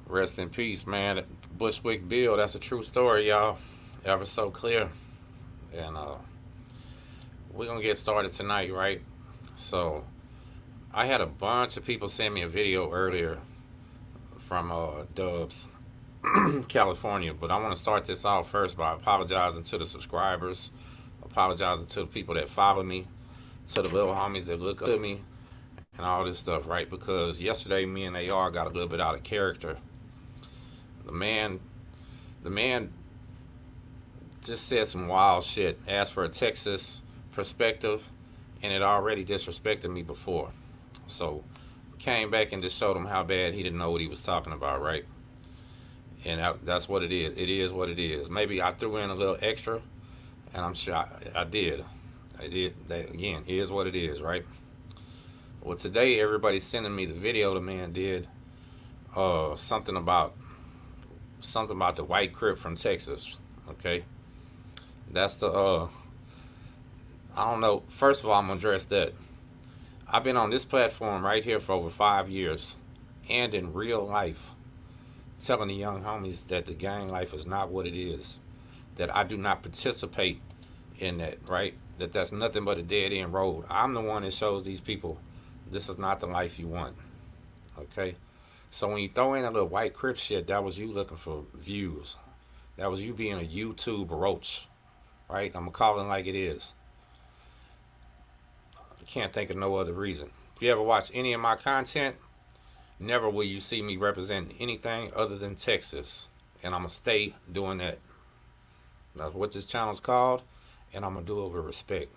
Rest in peace, man. Bushwick Bill, that's a true story, y'all. Ever so clear. And we're going to get started tonight, right? So, I had a bunch of people send me a video earlier from Dubs, California. But I want to start this off first by apologizing to the subscribers, apologizing to the people that follow me, to the little homies that look up to me, and all this stuff, right? Because yesterday, me and AR got a little bit out of character. The man, the man just said some wild shit, asked for a Texas perspective, and it already disrespected me before. So came back and just showed him how bad he didn't know what he was talking about, right? And that's what it is. It is what it is. Maybe I threw in a little extra, and I'm sure I did. I did. That, again, is what it is, right? Well, today everybody's sending me the video the man did. Something about the white crip from Texas. Okay, that's the I don't know. First of all, I'm gonna address that. I've been on this platform right here for over 5 years, and in real life, telling the young homies that the gang life is not what it is. That I do not participate in that. Right? That's nothing but a dead end road. I'm the one that shows these people this is not the life you want. Okay. So when you throw in a little white crip shit, that was you looking for views. That was you being a YouTube roach, right? I'm gonna call it like it is. I can't think of no other reason. If you ever watch any of my content, never will you see me represent anything other than Texas, and I'm gonna stay doing that. That's what this channel's called, and I'm gonna do it with respect,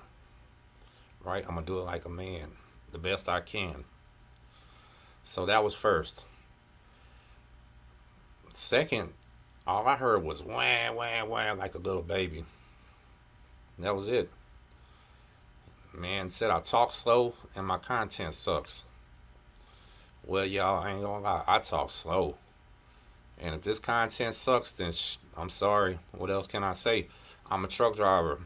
right? I'm gonna do it like a man, the best I can. So that was first. Second, all I heard was wah, wah, wah, like a little baby. That was it. Man said I talk slow and my content sucks. Well, y'all, I ain't gonna lie, I talk slow. And if this content sucks, then I'm sorry. What else can I say? I'm a truck driver.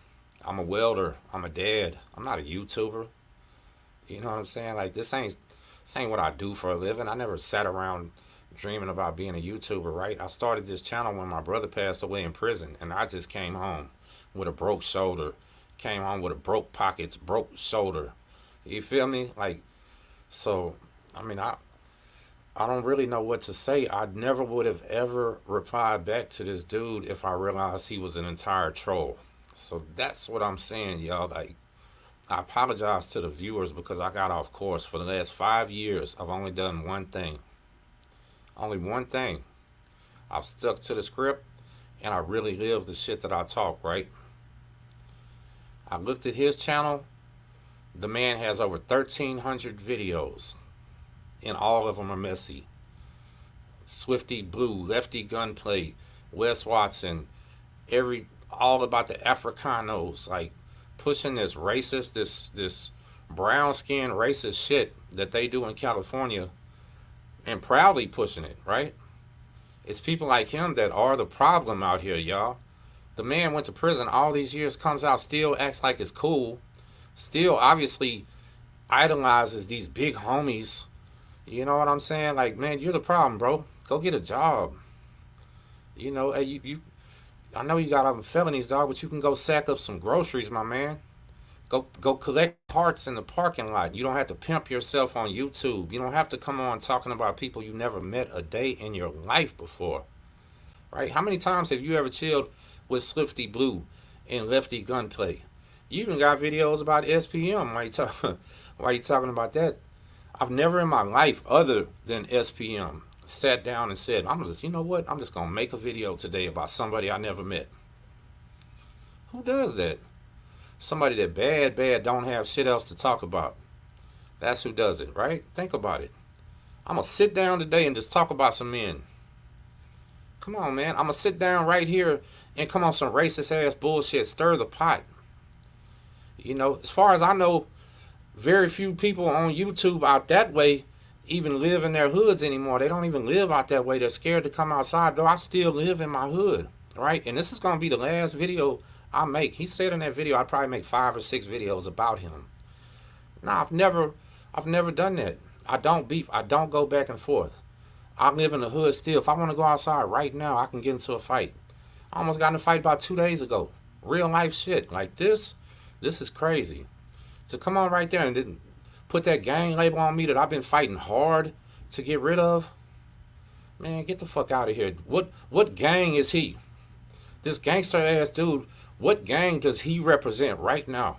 I'm a welder. I'm a dad. I'm not a YouTuber. You know what I'm saying? Like, this ain't what I do for a living. I never sat around dreaming about being a YouTuber, right? I started this channel when my brother passed away in prison, and I just came home with a broke shoulder, came home with a broke pockets, broke shoulder. You feel me? Like, so, I mean, I don't really know what to say. I never would have ever replied back to this dude if I realized he was an entire troll. So that's what I'm saying, y'all. Like, I apologize to the viewers because I got off course. For the last 5 years, I've only done one thing. Only one thing. I've stuck to the script, and I really live the shit that I talk, right? I looked at his channel. The man has over 1,300 videos, and all of them are messy. Swifty Blue, Lefty Gunplay, Wes Watson, all about the Africanos, like pushing this racist, this brown skin racist shit that they do in California, and proudly pushing it, right? It's people like him that are the problem out here, y'all. The man went to prison all these years, comes out, still acts like it's cool, still obviously idolizes these big homies. You know what I'm saying? Like, man, you're the problem, bro. Go get a job. You know, hey, I know you got all the felonies, dog, but you can go sack up some groceries, my man. Go collect parts in the parking lot. You don't have to pimp yourself on YouTube. You don't have to come on talking about people you never met a day in your life before. Right? How many times have you ever chilled with Swifty Blue and Lefty Gunplay? You even got videos about SPM. Why you talking about that? I've never in my life, other than SPM, sat down and said, you know what? I'm just going to make a video today about somebody I never met. Who does that? Somebody that bad don't have shit else to talk about. That's who does it, right? Think about it. I'm going to sit down today and just talk about some men. Come on, man. I'm going to sit down right here and come on some racist ass bullshit. Stir the pot. You know, as far as I know, very few people on YouTube out that way even live in their hoods anymore. They don't even live out that way. They're scared to come outside. Though I still live in my hood, right? And this is going to be the last video I make. He said in that video I'd probably make 5 or 6 videos about him. Nah, I've never done that. I don't beef. I don't go back and forth. I live in the hood still. If I want to go outside right now, I can get into a fight. I almost got in a fight about 2 days ago. Real life shit. Like this is crazy. To come on right there and then put that gang label on me that I've been fighting hard to get rid of. Man, get the fuck out of here. What gang is he? This gangster ass dude, what gang does he represent right now?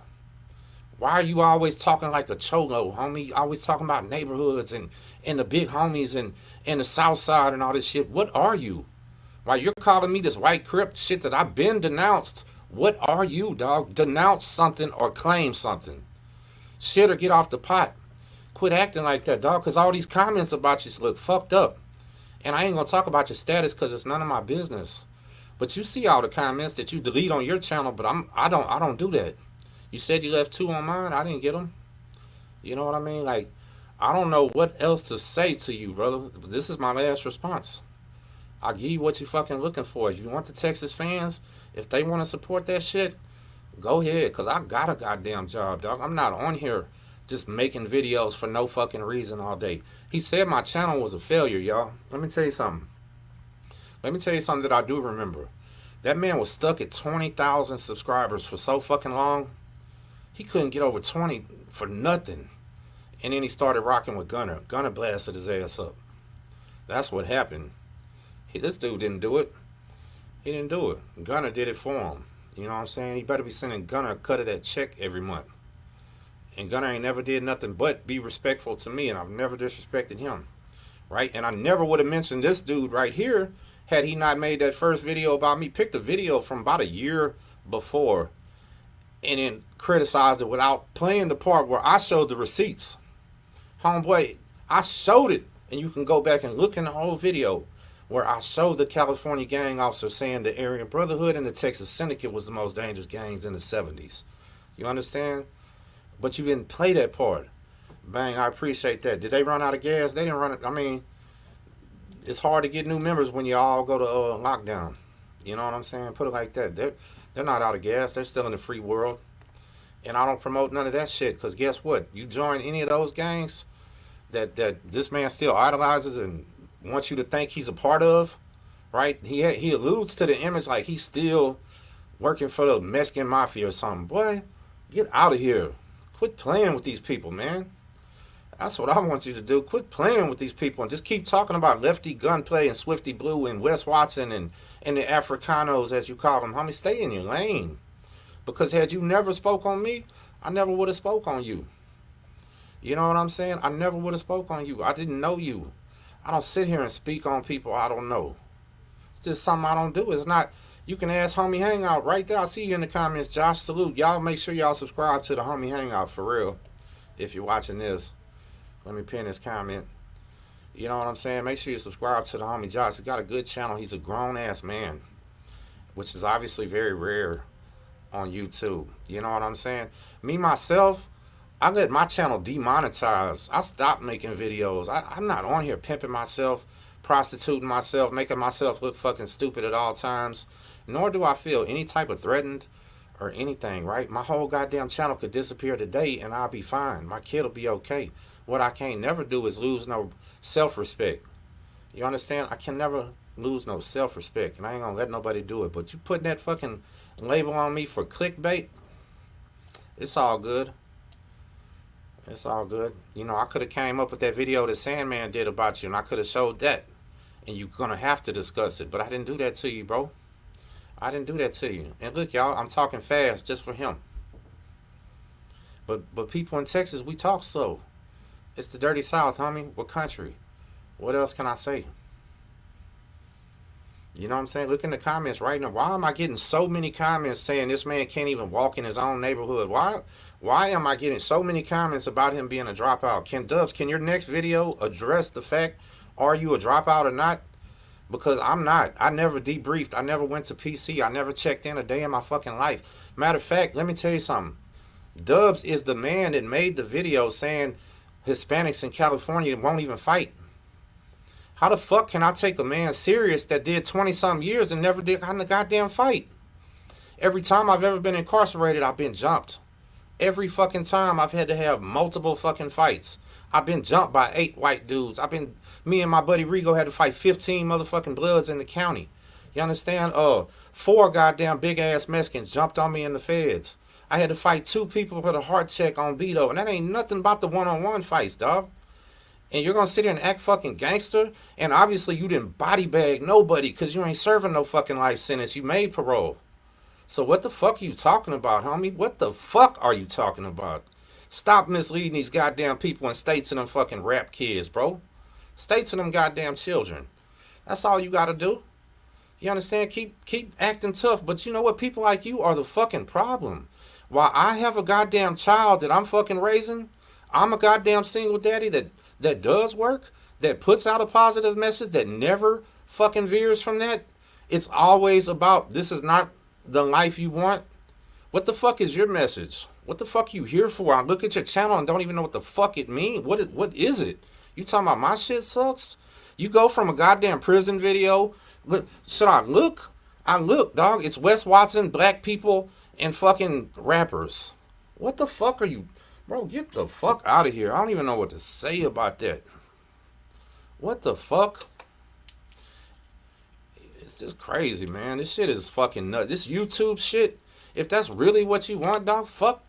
Why are you always talking like a cholo, homie? Always talking about neighborhoods and the big homies and the south side and all this shit. What are you? Why you're calling me this white crip shit that I've been denounced? What are you, dog? Denounce something or claim something. Shit or get off the pot. Quit acting like that, dog, because all these comments about you look fucked up. And I ain't gonna talk about your status because it's none of my business. But you see all the comments that you delete on your channel, but I don't do that. You said you left 2 on mine. I didn't get them. You know what I mean? Like, I don't know what else to say to you, brother. This is my last response. I'll give you what you fucking looking for. If you want the Texas fans, if they want to support that shit, go ahead. Because I got a goddamn job, dog. I'm not on here just making videos for no fucking reason all day. He said my channel was a failure, y'all. Let me tell you something. Let me tell you something that I do remember. That man was stuck at 20,000 subscribers for so fucking long. He couldn't get over 20 for nothing. And then he started rocking with Gunner. Gunner blasted his ass up. That's what happened. This dude didn't do it. He didn't do it. Gunner did it for him. You know what I'm saying? He better be sending Gunner a cut of that check every month. And Gunner ain't never did nothing but be respectful to me, and I've never disrespected him. Right? And I never would have mentioned this dude right here had he not made that first video about me. Picked a video from about a year before and then criticized it without playing the part where I showed the receipts. Homeboy, I showed it. And you can go back and look in the whole video where I showed the California gang officer saying the Aryan Brotherhood and the Texas Syndicate was the most dangerous gangs in the 70s. You understand? But you didn't play that part. Bang, I appreciate that. Did they run out of gas? They didn't run it. I mean, it's hard to get new members when you all go to lockdown. You know what I'm saying? Put it like that. They're not out of gas. They're still in the free world. And I don't promote none of that shit because guess what? You join any of those gangs that this man still idolizes and wants you to think he's a part of, right? He alludes to the image like he's still working for the Mexican mafia or something. Boy, get out of here. Quit playing with these people, man. That's what I want you to do. Quit playing with these people and just keep talking about Lefty Gunplay and Swifty Blue and Wes Watson and the Africanos, as you call them. Homie, stay in your lane. Because had you never spoke on me, I never would have spoke on you. You know what I'm saying? I never would have spoke on you. I didn't know you. I don't sit here and speak on people I don't know. It's just something I don't do. It's not, you can ask Homie Hangout right there. I'll see you in the comments. Josh, salute. Y'all make sure y'all subscribe to the Homie Hangout for real. If you're watching this. Let me pin this comment. You know what I'm saying? Make sure you subscribe to the Homie Josh. He's got a good channel. He's a grown-ass man. Which is obviously very rare on YouTube. You know what I'm saying? Me, myself, I let my channel demonetize. I stopped making videos. I'm not on here pimping myself, prostituting myself, making myself look fucking stupid at all times. Nor do I feel any type of threatened or anything, right? My whole goddamn channel could disappear today and I'll be fine. My kid will be okay. What I can't never do is lose no self-respect. You understand? I can never lose no self-respect. And I ain't gonna let nobody do it. But you putting that fucking label on me for clickbait, it's all good. It's all good. You know, I could have came up with that video that Sandman did about you, and I could have showed that. And you're going to have to discuss it. But I didn't do that to you, bro. I didn't do that to you. And look, y'all, I'm talking fast just for him. But people in Texas, we talk slow. It's the dirty South, homie. What country? What else can I say? You know what I'm saying? Look in the comments right now. Why am I getting so many comments saying this man can't even walk in his own neighborhood? Why am I getting so many comments about him being a dropout? Can your next video address the fact, are you a dropout or not? Because I'm not. I never debriefed. I never went to PC. I never checked in a day in my fucking life. Matter of fact, let me tell you something. Dubs is the man that made the video saying Hispanics in California won't even fight. How the fuck can I take a man serious that did 20-something years and never did a goddamn fight? Every time I've ever been incarcerated, I've been jumped. Every fucking time I've had to have multiple fucking fights. I've been jumped by 8 white dudes. Me and my buddy Rigo had to fight 15 motherfucking Bloods in the county. You understand? 4 goddamn big ass Mexicans jumped on me in the feds. I had to fight 2 people for the heart check on Beto, and that ain't nothing about the one-on-one fights, dog. And you're gonna sit here and act fucking gangster? And obviously you didn't body bag nobody because you ain't serving no fucking life sentence. You made parole. So what the fuck are you talking about, homie? What the fuck are you talking about? Stop misleading these goddamn people and stay to them fucking rap kids, bro. Stay to them goddamn children. That's all you gotta do. You understand? Keep acting tough. But you know what? People like you are the fucking problem. While I have a goddamn child that I'm fucking raising, I'm a goddamn single daddy that does work, that puts out a positive message, that never fucking veers from that. It's always about, this is not the life you want. What the fuck is your message? What the fuck you here for? I look at your channel and don't even know what the fuck it means. What is it? You talking about my shit sucks? You go from a goddamn prison video. Look, should I look? I look, dog. It's Wes Watson, black people, and fucking rappers. What the fuck are you? Bro, get the fuck out of here. I don't even know what to say about that. What the fuck? It's just crazy, man. This shit is fucking nuts. This YouTube shit, if that's really what you want, dog, fuck,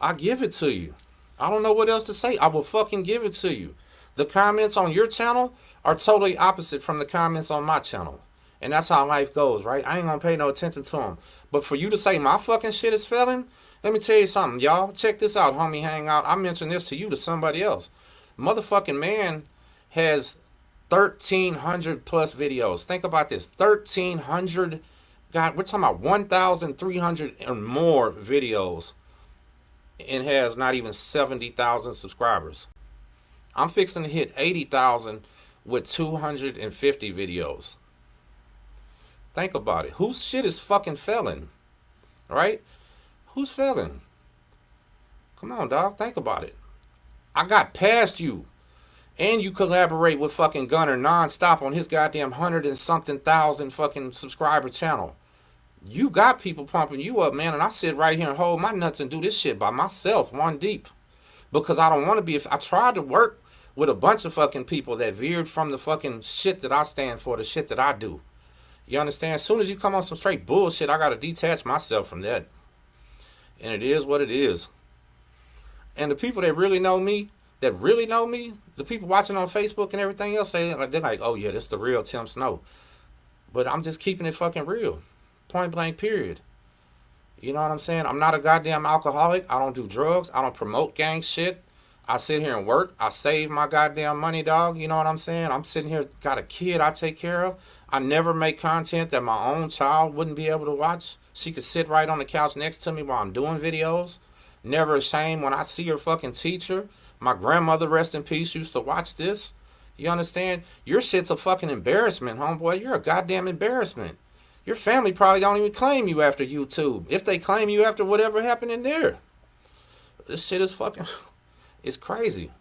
I give it to you. I don't know what else to say. I will fucking give it to you. The comments on your channel are totally opposite from the comments on my channel. And that's how life goes, right? I ain't gonna pay no attention to them. But for you to say my fucking shit is failing, let me tell you something, y'all. Check this out, homie Hangout. I mentioned this to you to somebody else. Motherfucking man has 1,300 plus videos. Think about this. 1,300. God, we're talking about 1,300 and more videos. And has not even 70,000 subscribers. I'm fixing to hit 80,000 with 250 videos. Think about it. Whose shit is fucking failing? Right? Who's failing? Come on, dog. Think about it. I got past you. And you collaborate with fucking Gunner nonstop on his goddamn 100 and something thousand fucking subscriber channel. You got people pumping you up, man. And I sit right here and hold my nuts and do this shit by myself, one deep. Because I don't want to be. I tried to work with a bunch of fucking people that veered from the fucking shit that I stand for, the shit that I do. You understand? As soon as you come on some straight bullshit, I got to detach myself from that. And it is what it is. And the people that really know me, the people watching on Facebook and everything else, they're like, oh yeah, this is the real Tim Snow. But I'm just keeping it fucking real. Point blank, period. You know what I'm saying? I'm not a goddamn alcoholic. I don't do drugs. I don't promote gang shit. I sit here and work. I save my goddamn money, dog. You know what I'm saying? I'm sitting here, got a kid I take care of. I never make content that my own child wouldn't be able to watch. She could sit right on the couch next to me while I'm doing videos. Never ashamed when I see her fucking teacher. My grandmother, rest in peace, used to watch this. You understand? Your shit's a fucking embarrassment, homeboy. You're a goddamn embarrassment. Your family probably don't even claim you after YouTube. If they claim you after whatever happened in there. This shit is fucking... It's crazy.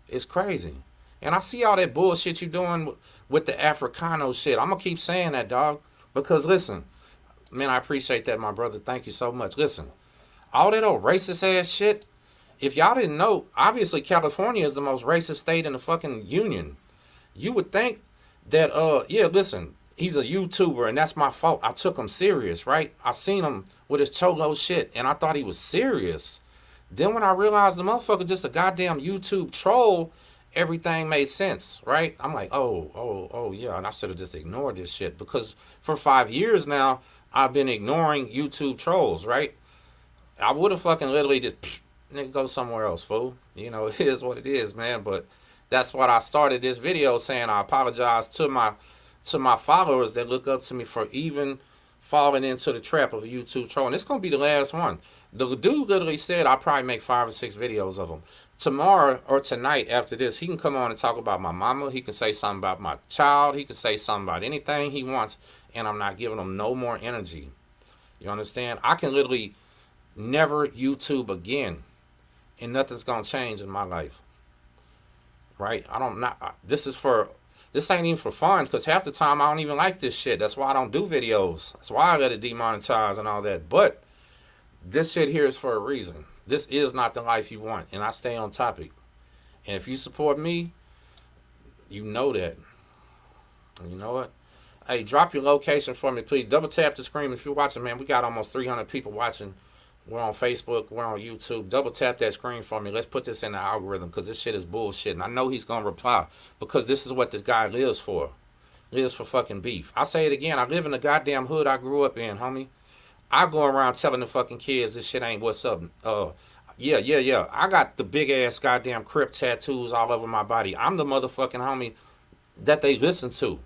It's crazy. And I see all that bullshit you doing with the Africano shit. I'm going to keep saying that, dog. Because, listen, man, I appreciate that, my brother. Thank you so much. Listen, all that old racist ass shit, if y'all didn't know, obviously California is the most racist state in the fucking union. You would think that, yeah, listen, he's a YouTuber and that's my fault. I took him serious, right? I seen him with his cholo shit and I thought he was serious. Then when I realized the motherfucker just a goddamn YouTube troll, everything made sense, right? I'm like, oh, yeah, and I should have just ignored this shit because for 5 years now, I've been ignoring YouTube trolls, right? I would have fucking literally just, nigga, go somewhere else, fool. You know, it is what it is, man, but that's what I started this video saying. I apologize to my followers that look up to me for even falling into the trap of a YouTube troll. And it's going to be the last one. The dude literally said I'll probably make 5 or 6 videos of him. Tomorrow or tonight after this, he can come on and talk about my mama. He can say something about my child. He can say something about anything he wants. And I'm not giving him no more energy. You understand? I can literally never YouTube again. And nothing's going to change in my life. Right? This ain't even for fun, because half the time I don't even like this shit. That's why I don't do videos. That's why I let it demonetize and all that. But this shit here is for a reason. This is not the life you want, and I stay on topic. And if you support me, you know that. And you know what? Hey, drop your location for me, please. Double tap the screen if you're watching, man. We got almost 300 people watching. We're on Facebook. We're on YouTube. Double tap that screen for me. Let's put this in the algorithm because this shit is bullshit. And I know he's going to reply because this is what this guy lives for. Lives for fucking beef. I'll say it again. I live in the goddamn hood I grew up in, homie. I go around telling the fucking kids this shit ain't what's up. Yeah. I got the big ass goddamn Crip tattoos all over my body. I'm the motherfucking homie that they listen to,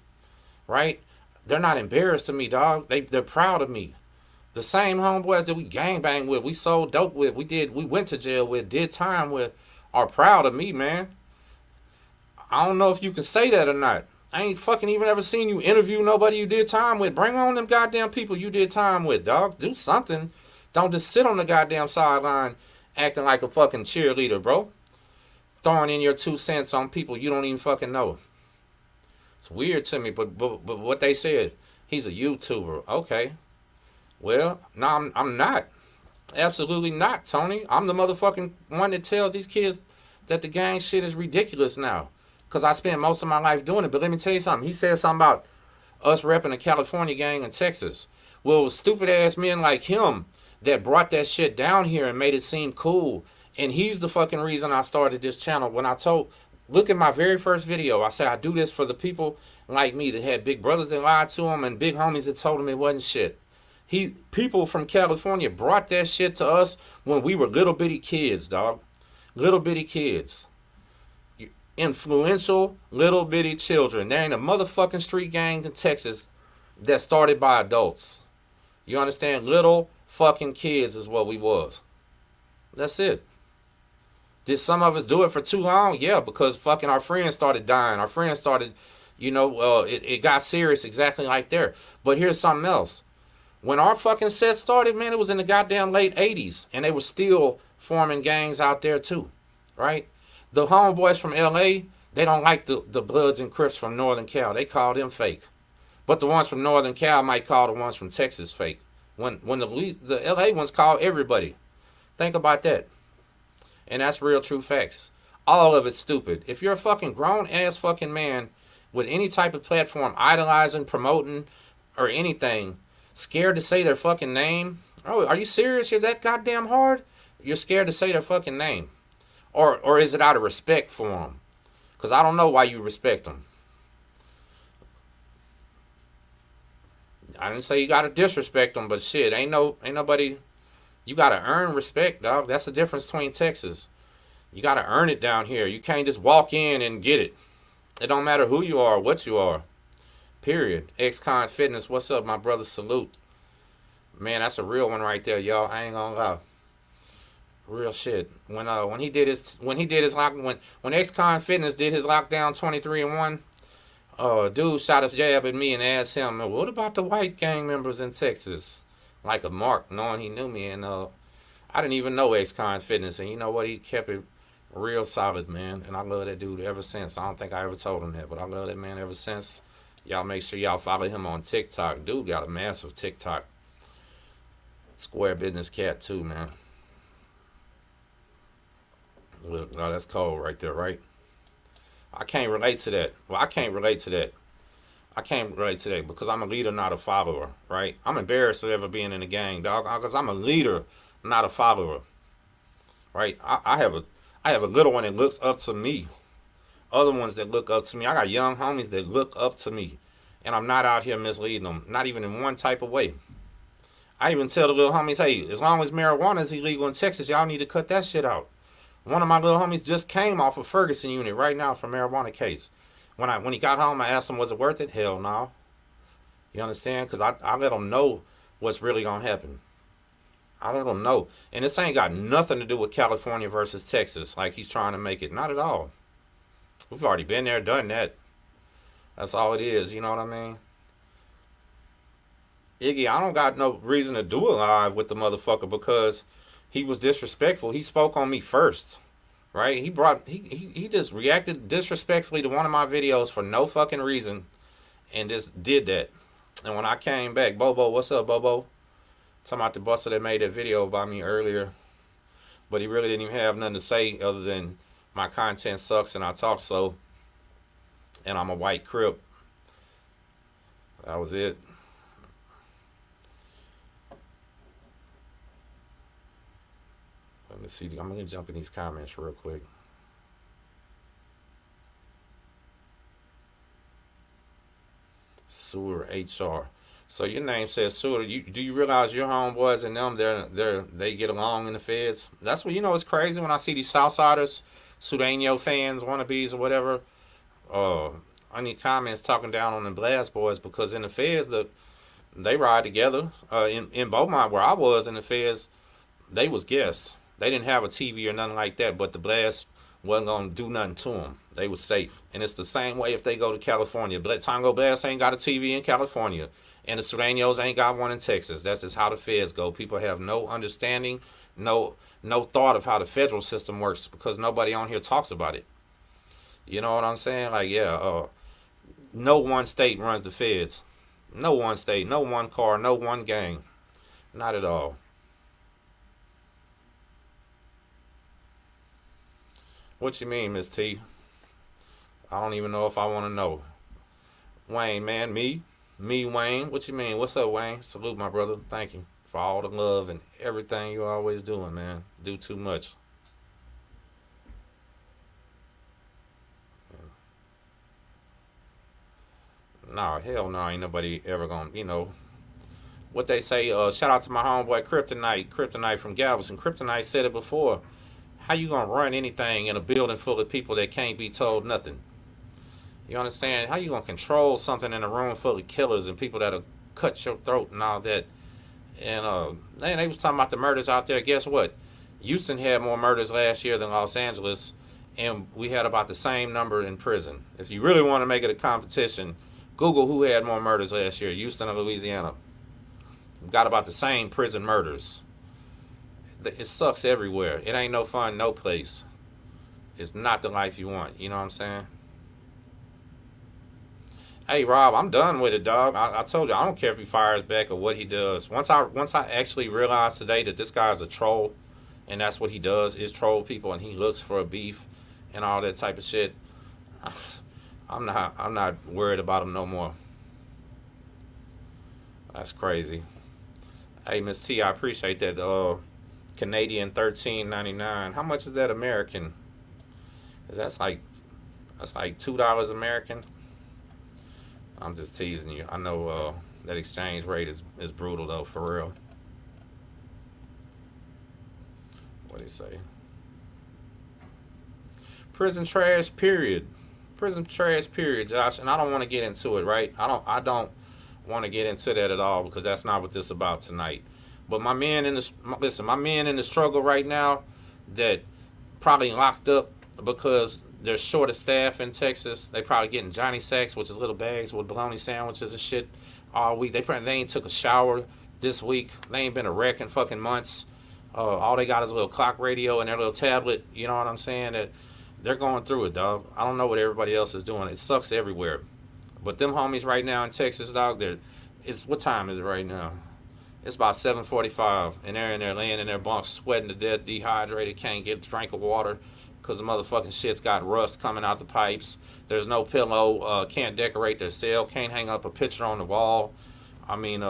right? They're not embarrassed of me, dog. They're proud of me. The same homeboys that we gangbang with, we sold dope with, we went to jail with, did time with, are proud of me, man. I don't know if you can say that or not. I ain't fucking even ever seen you interview nobody you did time with. Bring on them goddamn people you did time with, dog. Do something. Don't just sit on the goddamn sideline acting like a fucking cheerleader, bro. Throwing in your 2 cents on people you don't even fucking know. It's weird to me, but what they said, he's a YouTuber. Okay. Well, no, I'm not. Absolutely not, Tony. I'm the motherfucking one that tells these kids that the gang shit is ridiculous now. Because I spent most of my life doing it. But let me tell you something. He said something about us repping the California gang in Texas. Well, it was stupid ass men like him that brought that shit down here and made it seem cool. And he's the fucking reason I started this channel. When I told, look at my very first video. I said I do this for the people like me that had big brothers that lied to them and big homies that told them it wasn't shit. People from California brought that shit to us when we were little bitty kids, dog. Little bitty kids. Influential little bitty children. There ain't a motherfucking street gang in Texas that started by adults. You understand? Little fucking kids is what we was. That's it. Did some of us do it for too long? Yeah, because fucking our friends started dying. Our friends started, it got serious exactly like there. But here's something else. When our fucking set started, man, it was in the goddamn late 80s. And they were still forming gangs out there too. Right? The homeboys from LA, they don't like the Bloods and Crips from Northern Cal. They call them fake. But the ones from Northern Cal might call the ones from Texas fake. When the LA ones call everybody. Think about that. And that's real true facts. All of it's stupid. If you're a fucking grown ass fucking man with any type of platform, idolizing, promoting, or anything, scared to say their fucking name. Oh, are you serious? You're that goddamn hard? You're scared to say their fucking name. Or is it out of respect for them? Because I don't know why you respect them. I didn't say you got to disrespect them, but shit, ain't nobody. You got to earn respect, dog. That's the difference between Texas. You got to earn it down here. You can't just walk in and get it. It don't matter who you are or what you are. Period. X-Con Fitness, what's up, my brother? Salute. Man, that's a real one right there, y'all. I ain't gonna lie. Real shit. When X-Con Fitness did his lockdown 23-1, dude shot his jab at me and asked him, what about the white gang members in Texas? Like a mark, knowing he knew me. And I didn't even know X-Con Fitness. And you know what? He kept it real solid, man. And I love that dude ever since. I don't think I ever told him that, but I love that man ever since. Y'all make sure y'all follow him on TikTok. Dude got a massive TikTok. Square Business Cat too, man. Look, no, that's cold right there, right? I can't relate to that. Well, I can't relate to that. I can't relate to that because I'm a leader, not a follower, right? I'm embarrassed of ever being in a gang, dog, because I'm a leader, not a follower, right? I have a little one that looks up to me. Other ones that look up to me. I got young homies that look up to me, and I'm not out here misleading them, not even in one type of way. I even tell the little homies, hey, as long as marijuana is illegal in Texas, y'all need to cut that shit out. One of my little homies just came off of Ferguson unit right now for marijuana case. When he got home, I asked him, was it worth it? Hell no. You understand? Because I let him know what's really going to happen. I let him know. And this ain't got nothing to do with California versus Texas like he's trying to make it. Not at all. We've already been there, done that. That's all it is. You know what I mean? Iggy, I don't got no reason to do a live with the motherfucker because he was disrespectful. He spoke on me first. Right? He just reacted disrespectfully to one of my videos for no fucking reason and just did that. And when I came back, Bobo, what's up, Bobo? Talking about the buster that made that video about me earlier. But he really didn't even have nothing to say other than my content sucks and I talk slow and I'm a white crip. That was it. Let me see. I'm gonna jump in these comments real quick. Sewer HR. So your name says Sewer. Do you realize your homeboys and them they get along in the feds? That's what it's crazy when I see these Southsiders, Sudanio fans, wannabes or whatever. Uh, I need comments talking down on the Blast Boys because in the feds they ride together. In Beaumont where I was in the feds, they was guests. They didn't have a TV or nothing like that, but the Blast wasn't gonna do nothing to them. They was safe, and it's the same way if they go to California. Tango Blast ain't got a TV in California, and the Sureños ain't got one in Texas. That's just how the feds go. People have no understanding, no thought of how the federal system works because nobody on here talks about it. You know what I'm saying? Like, yeah, no one state runs the feds. No one state, no one car, no one gang. Not at all. What you mean, Miss T? I don't even know if I want to know. Wayne, man, me, Wayne. What you mean? What's up, Wayne? Salute, my brother. Thank you for all the love and everything you always doing, man. Do too much. Nah, hell no, ain't nobody ever gonna. What they say. Shout out to my homeboy Kryptonite from Galveston. Kryptonite said it before. How you gonna run anything in a building full of people that can't be told nothing? You understand? How you gonna control something in a room full of killers and people that'll cut your throat and all that? And they was talking about the murders out there. Guess what? Houston had more murders last year than Los Angeles, and we had about the same number in prison. If you really want to make it a competition, Google who had more murders last year, Houston or Louisiana. We got about the same prison murders. It sucks everywhere. It ain't no fun, no place. It's not the life you want. You know what I'm saying? Hey Rob, I'm done with it, dog. I told you I don't care if he fires back or what he does. Once I actually realized today that this guy's a troll, and that's what he does is troll people, and he looks for a beef and all that type of shit. I'm not worried about him no more. That's crazy. Hey Miss T, I appreciate that. Canadian 13.99. How much is that American? Is that's like $2 American? I'm just teasing you. I know that exchange rate is brutal though, for real. What do you say? Prison trash period. Prison trash period, Josh. And I don't want to get into it, right? I don't want to get into that at all because that's not what this is about tonight. But my men in the struggle right now that probably locked up because they're short of staff in Texas. They probably getting Johnny Sacks, which is little bags with bologna sandwiches and shit all week. They ain't took a shower this week. They ain't been a wreck in fucking months. All they got is a little clock radio and their little tablet. You know what I'm saying? That they're going through it, dog. I don't know what everybody else is doing. It sucks everywhere. But them homies right now in Texas, dog, what time is it right now? It's about 7:45, and they're in there laying in their bunks, sweating to death, dehydrated, can't get a drink of water because the motherfucking shit's got rust coming out the pipes. There's no pillow, can't decorate their cell, can't hang up a picture on the wall. I mean,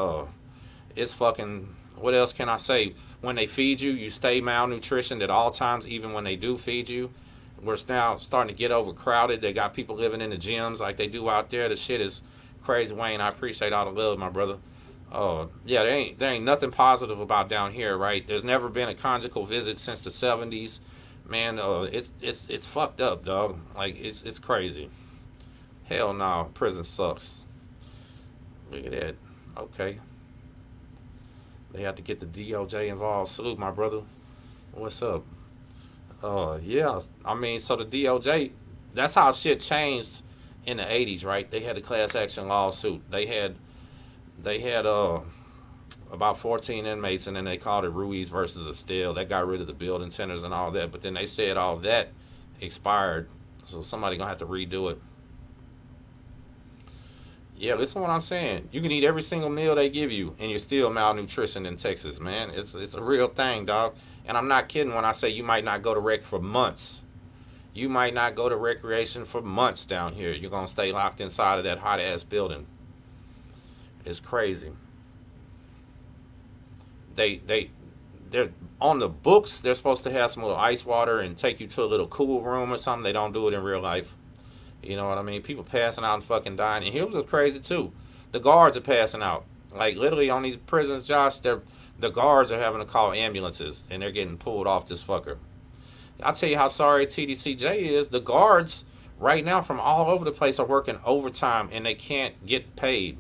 it's fucking, what else can I say? When they feed you, you stay malnutritioned at all times, even when they do feed you. We're now starting to get overcrowded. They got people living in the gyms like they do out there. The shit is crazy, Wayne. I appreciate all the love, my brother. Yeah, there ain't nothing positive about down here, right? There's never been a conjugal visit since the '70s, man. It's fucked up, dog. Like it's crazy. Hell no, prison sucks. Look at that. Okay, they have to get the DOJ involved. Salute, my brother. What's up? Yeah. I mean, so the DOJ, that's how shit changed in the '80s, right? They had a class action lawsuit. They had about 14 inmates, and then they called it Ruiz versus Estelle. That got rid of the building centers and all that. But then they said all that expired, so somebody gonna have to redo it. Yeah, listen to what I'm saying. You can eat every single meal they give you, and you're still malnutrition in Texas, man. It's a real thing, dog. And I'm not kidding when I say you might not go to rec for months. You might not go to recreation for months down here. You're gonna stay locked inside of that hot ass building. It's crazy. They're on the books. They're supposed to have some little ice water and take you to a little cool room or something. They don't do it in real life. You know what I mean? People passing out and fucking dying. And here's what's crazy too. The guards are passing out. Like literally on these prisons, Josh, the guards are having to call ambulances and they're getting pulled off this fucker. I'll tell you how sorry TDCJ is. The guards right now from all over the place are working overtime and they can't get paid.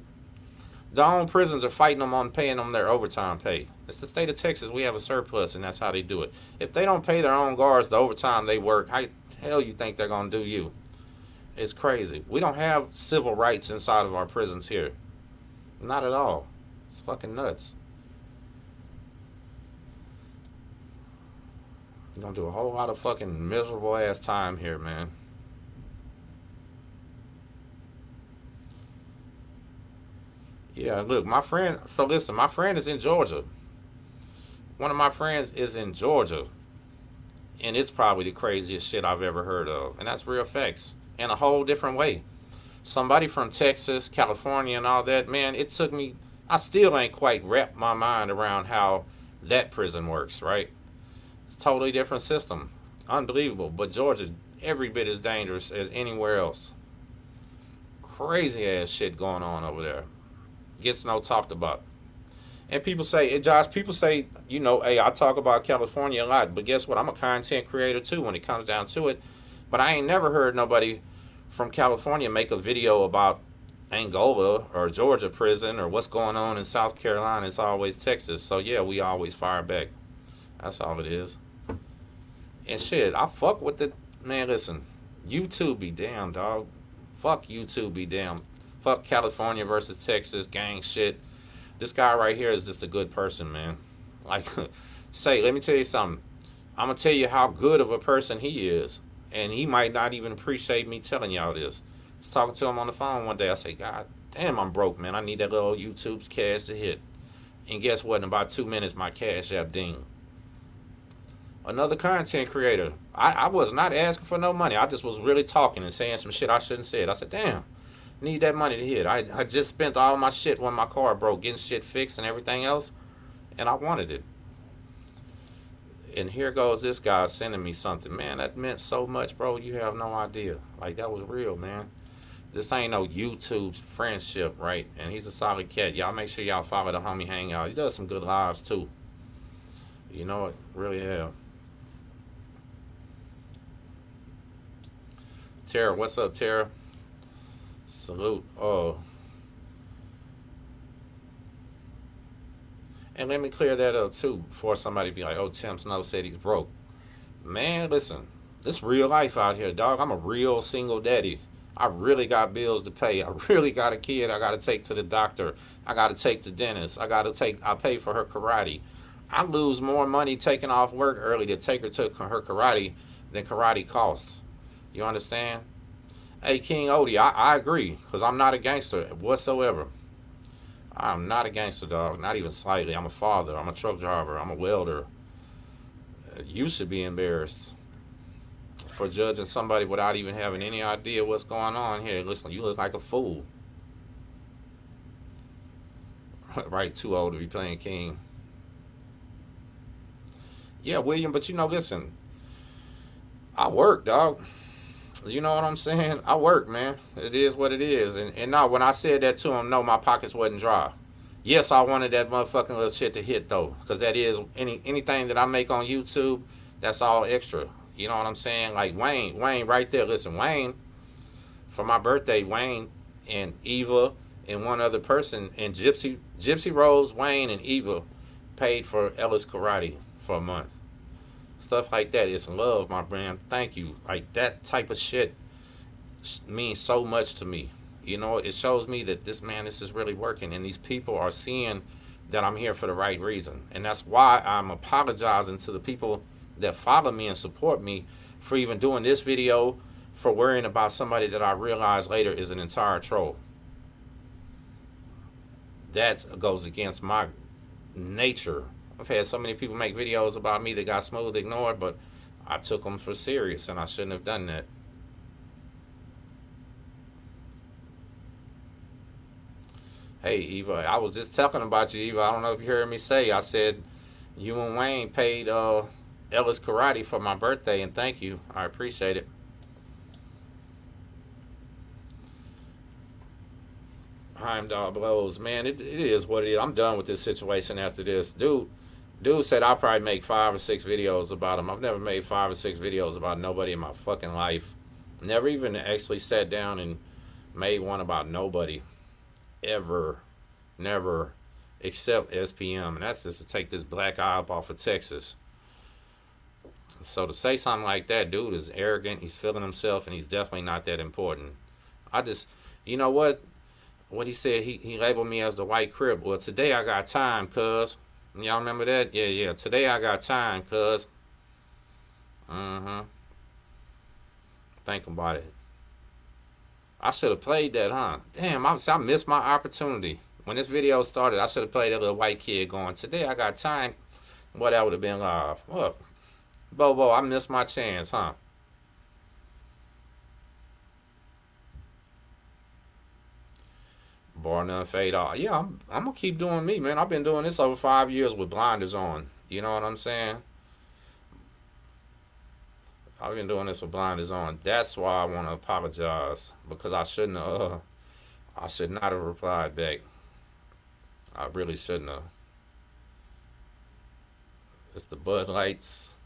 Their own prisons are fighting them on paying them their overtime pay. It's the state of Texas. We have a surplus and that's how they do it. If they don't pay their own guards the overtime they work, how the hell you think they're going to do you? It's crazy. We don't have civil rights inside of our prisons here. Not at all. It's fucking nuts. You're gonna do a whole lot of fucking miserable ass time here, man. Yeah, look, my friend. So listen, my friend is in Georgia. One of my friends is in Georgia, and it's probably the craziest shit I've ever heard of, and that's real facts in a whole different way. Somebody from Texas, California, and all that, man. It took me. I still ain't quite wrapped my mind around how that prison works, right? It's a totally different system. Unbelievable. But Georgia, every bit as dangerous as anywhere else. Crazy ass shit going on over there. Gets no talked about. And people say, and Josh, people say, hey, I talk about California a lot, but guess what? I'm a content creator too when it comes down to it. But I ain't never heard nobody from California make a video about Angola or Georgia prison or what's going on in South Carolina. It's always Texas. So yeah, we always fire back. That's all it is. And shit, I fuck with the man. Listen, YouTube be damn, dog. Fuck YouTube be damn. Fuck California versus Texas gang shit. This guy right here is just a good person, man. Like, let me tell you something. I'm gonna tell you how good of a person he is, and he might not even appreciate me telling y'all this. I was talking to him on the phone one day. I say, God damn, I'm broke, man. I need that little YouTube's cash to hit. And guess what? In about 2 minutes, my cash app ding. Another content creator. I was not asking for no money. I just was really talking and saying some shit I shouldn't said. I said, damn, need that money to hit. I just spent all my shit when my car broke, getting shit fixed and everything else, and I wanted it. And here goes this guy sending me something. Man, that meant so much, bro. You have no idea. Like, that was real, man. This ain't no YouTube friendship, right? And he's a solid cat. Y'all make sure y'all follow the homie Hangout. He does some good lives, too. You know it? Really have. Tara, what's up, Tara? Salute. Oh. And let me clear that up, too, before somebody be like, oh, Tim Snow said he's broke. Man, listen. This real life out here, dog. I'm a real single daddy. I really got bills to pay. I really got a kid I got to take to the doctor. I got to take to dentist. I pay for her karate. I lose more money taking off work early to take her to her karate than karate costs. You understand? Hey, King Odie, I agree, because I'm not a gangster whatsoever. I'm not a gangster, dog, not even slightly. I'm a father. I'm a truck driver. I'm a welder. You should be embarrassed for judging somebody without even having any idea what's going on here. Listen, you look like a fool. Right, too old to be playing King. Yeah, William, but listen, I work, dog. You know what I'm saying? I work, man. It is what it is. And no, when I said that to him, no, my pockets wasn't dry. Yes, I wanted that motherfucking little shit to hit, though. Because that is, anything that I make on YouTube, that's all extra. You know what I'm saying? Like Wayne right there. Listen, Wayne, for my birthday, Wayne and Eva and one other person, and Gypsy Rose, Wayne, and Eva paid for Ellis Karate for a month. Stuff like that. It's love, my man. Thank you. Like, that type of shit means so much to me. It shows me that this is really working, and these people are seeing that I'm here for the right reason. And that's why I'm apologizing to the people that follow me and support me for even doing this video, for worrying about somebody that I realize later is an entire troll. That goes against my nature. I've had so many people make videos about me that got smooth ignored, but I took them for serious, and I shouldn't have done that. Hey, Eva, I was just talking about you, Eva. I don't know if you heard me say. I said you and Wayne paid Ellis Karate for my birthday, and thank you. I appreciate it. Heimdall blows, man. It is what it is. I'm done with this situation after this, dude said I'll probably make 5 or 6 videos about him. I've never made 5 or 6 videos about nobody in my fucking life. Never even actually sat down and made one about nobody ever. Never, except SPM, and that's just to take this black eye up off of Texas. So to say something like that, dude is arrogant. He's feeling himself, and he's definitely not that important. I just, you know what he said? He labeled me as the white crib. Well, today I got time, cuz. Y'all remember that? Yeah, yeah. Today I got time, cuz. Mm-hmm. Think about it. I should have played that, huh? Damn, I missed my opportunity. When this video started, I should have played that little white kid going, today I got time. What, that would have been live. Look, Bobo, I missed my chance, huh? Bar none, fade off. Yeah, I'm going to keep doing me, man. I've been doing this over 5 years with blinders on. You know what I'm saying? I've been doing this with blinders on. That's why I want to apologize. Because I should not have replied back. I really shouldn't have. It's the Bud Lights.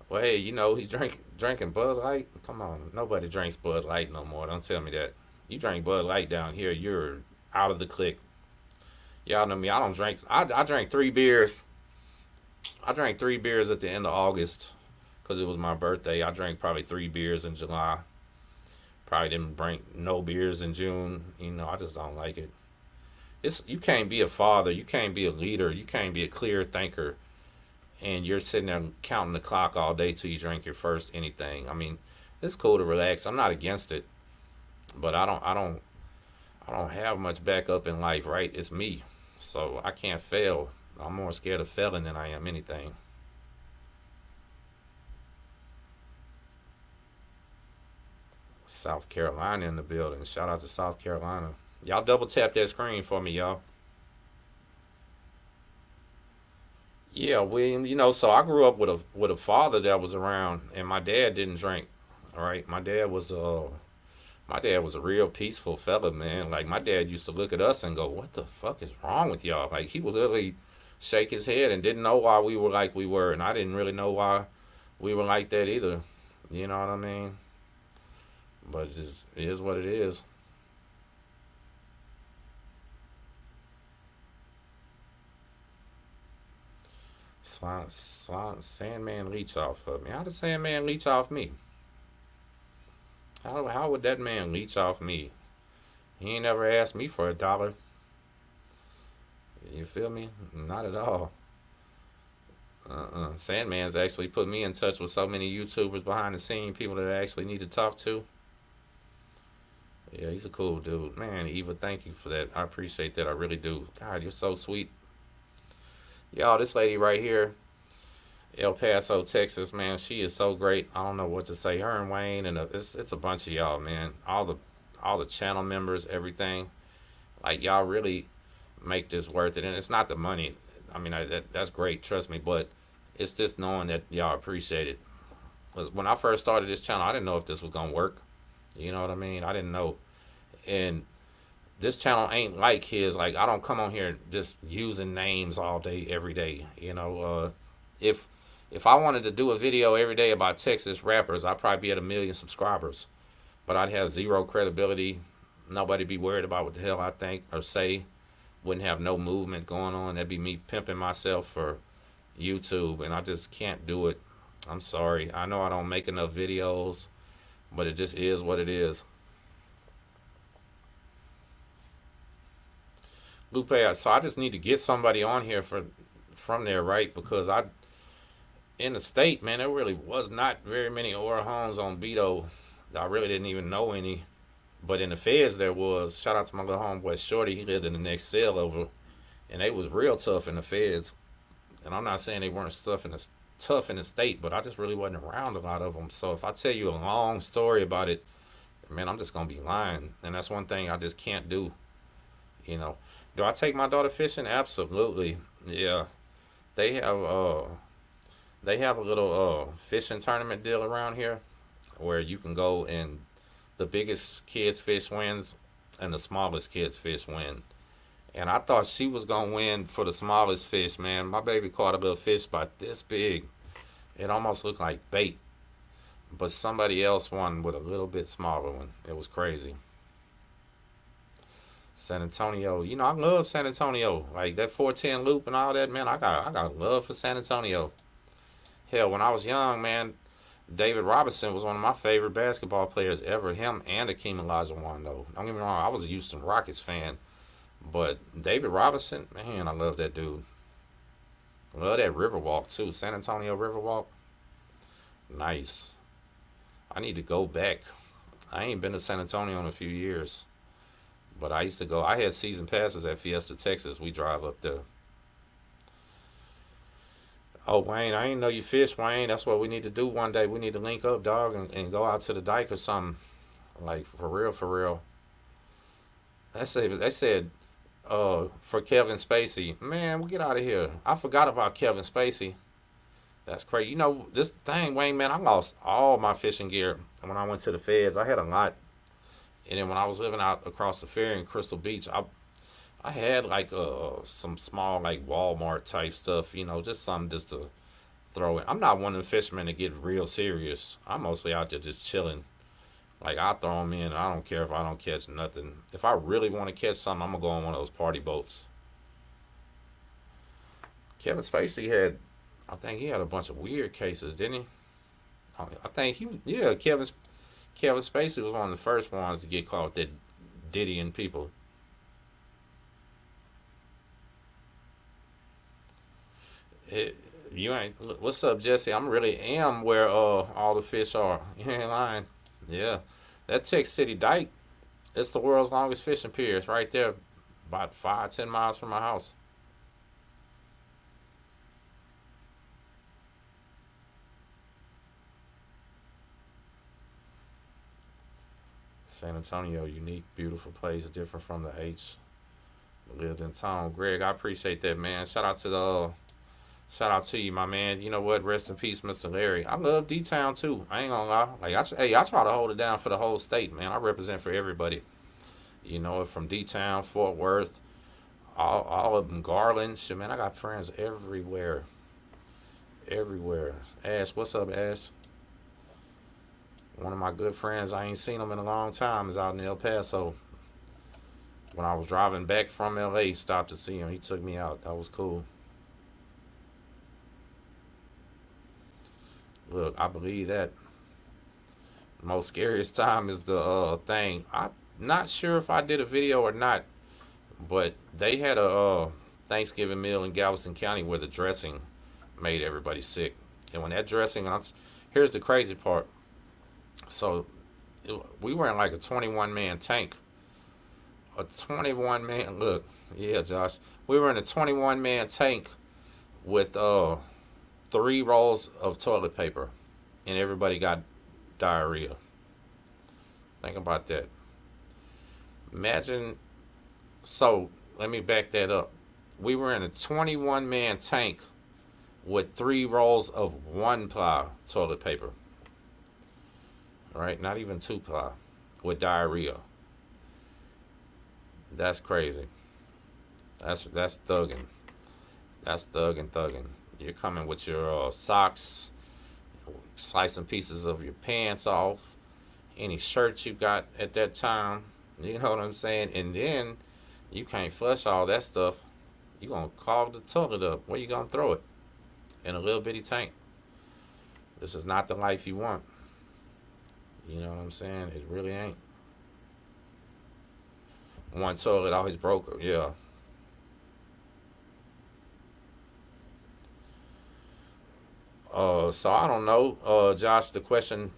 Well, hey, he's drinking Bud Light. Come on, nobody drinks Bud Light no more. Don't tell me that. You drink Bud Light down here, you're out of the clique. Y'all know me. I don't drink. I drank 3 beers. I drank 3 beers at the end of August because it was my birthday. I drank probably 3 beers in July. Probably didn't drink no beers in June. I just don't like it. You can't be a father. You can't be a leader. You can't be a clear thinker and you're sitting there counting the clock all day till you drink your first anything. I mean, it's cool to relax. I'm not against it, but I don't have much backup in life, right? It's me, so I can't fail. I'm more scared of failing than I am anything. South Carolina in the building. Shout out to South Carolina. Y'all double tap that screen for me, y'all. Yeah, William. So I grew up with a father that was around, and my dad didn't drink. All right, my dad was a real peaceful fella, man. Like my dad used to look at us and go, "What the fuck is wrong with y'all?" Like he would literally shake his head and didn't know why we were like we were, and I didn't really know why we were like that either. You know what I mean? But it just is what it is. Sandman leech off of me. How did Sandman leech off me? How would that man leech off me? He ain't never asked me for $1. You feel me? Not at all. Sandman's actually put me in touch with so many YouTubers behind the scene, people that I actually need to talk to. Yeah, he's a cool dude. Man, Eva, thank you for that. I appreciate that. I really do. God, you're so sweet. Y'all, this lady right here, El Paso, Texas, man, she is so great. I don't know what to say. Her and Wayne, and it's a bunch of y'all, man. All the channel members, everything. Like, y'all really make this worth it. And it's not the money. I mean, that's great, trust me. But it's just knowing that y'all appreciate it. Because when I first started this channel, I didn't know if this was going to work. You know what I mean? I didn't know. And this channel ain't like his. Like, I don't come on here just using names all day, every day. If if I wanted to do a video every day about Texas rappers, I'd probably be at 1 million subscribers. But I'd have zero credibility. Nobody be worried about what the hell I think or say. Wouldn't have no movement going on. That'd be me pimping myself for YouTube, and I just can't do it. I'm sorry. I know I don't make enough videos, but it just is what it is. Lupe, so I just need to get somebody on here from there, right? Because in the state, man, there really was not very many Aura homes on Beto. I really didn't even know any. But in the feds, there was. Shout out to my little homeboy Shorty. He lived in the next cell over, and they was real tough in the feds. And I'm not saying they weren't tough in the state, but I just really wasn't around a lot of them. So if I tell you a long story about it, man, I'm just gonna be lying, and that's one thing I just can't do. You know, do I take my daughter fishing? Absolutely. Yeah, they have they have a little fishing tournament deal around here where you can go and the biggest kids fish wins and the smallest kids fish win. And I thought she was gonna win for the smallest fish, man. My baby caught a little fish about this big. It almost looked like bait. But somebody else won with a little bit smaller one. It was crazy. San Antonio, you know, I love San Antonio. Like that 410 loop and all that, man. I got love for San Antonio. Hell, when I was young, man, David Robinson was one of my favorite basketball players ever. Him and Akeem Olajuwon, though. Don't get me wrong, I was a Houston Rockets fan, but David Robinson, man, I love that dude. Love that Riverwalk too. San Antonio Riverwalk, nice. I need to go back. I ain't been to San Antonio in a few years, but I used to go. I had season passes at Fiesta, Texas. We drive up there. Oh, Wayne, I ain't know you fish, Wayne. That's what we need to do one day. We need to link up, dog, and go out to the dike or something. Like, for real, for real. They said for Kevin Spacey. Man, we'll get out of here. I forgot about Kevin Spacey. That's crazy. You know, this thing, Wayne, man, I lost all my fishing gear when I went to the feds. I had a lot. And then when I was living out across the ferry in Crystal Beach, I had like some small like Walmart type stuff, you know, just something just to throw in. I'm not one of the fishermen to get real serious. I'm mostly out there just chilling. Like I throw them in, and I don't care if I don't catch nothing. If I really want to catch something, I'm gonna go on one of those party boats. Kevin Spacey had, I think he had a bunch of weird cases, didn't he? I think yeah, Kevin Spacey was one of the first ones to get caught with that Diddy and people. It, you ain't. What's up, Jesse? I'm really am where all the fish are. You ain't lying. Yeah, that Texas City Dike. It's the world's longest fishing pier. It's right there, about 5, 10 miles from my house. San Antonio, unique, beautiful place, different from the H. Lived in town. Greg, I appreciate that, man. Shout out to you, my man. You know what? Rest in peace, Mr. Larry. I love D Town too. I ain't gonna lie. Like, hey, I try to hold it down for the whole state, man. I represent for everybody. You know, from D Town, Fort Worth, all of them, Garland. Shit, man, I got friends everywhere, everywhere. Ash, what's up, Ash? One of my good friends, I ain't seen him in a long time, is out in El Paso. When I was driving back from LA, stopped to see him. He took me out. That was cool. Look, I believe that. Most scariest time is the thing. I'm not sure if I did a video or not, but they had a Thanksgiving meal in Galveston County where the dressing made everybody sick. And when that dressing, here's the crazy part. So we were in like a 21 man tank. A 21 man, look, yeah, Josh. We were in a 21 man tank with 3 rolls of toilet paper, and everybody got diarrhea. Think about that. Imagine. So let me back that up. We were in a 21 man tank with 3 rolls of 1 ply toilet paper. All right, not even 2 ply, with diarrhea. That's crazy. That's thugging. That's thugging. You're coming with your socks, slicing pieces of your pants off, any shirts you got at that time. You know what I'm saying? And then you can't flush all that stuff. You gonna clog the toilet up. Where you gonna throw it? In a little bitty tank. This is not the life you want. You know what I'm saying? It really ain't. One toilet always broke. Yeah. So I don't know, Josh. The question,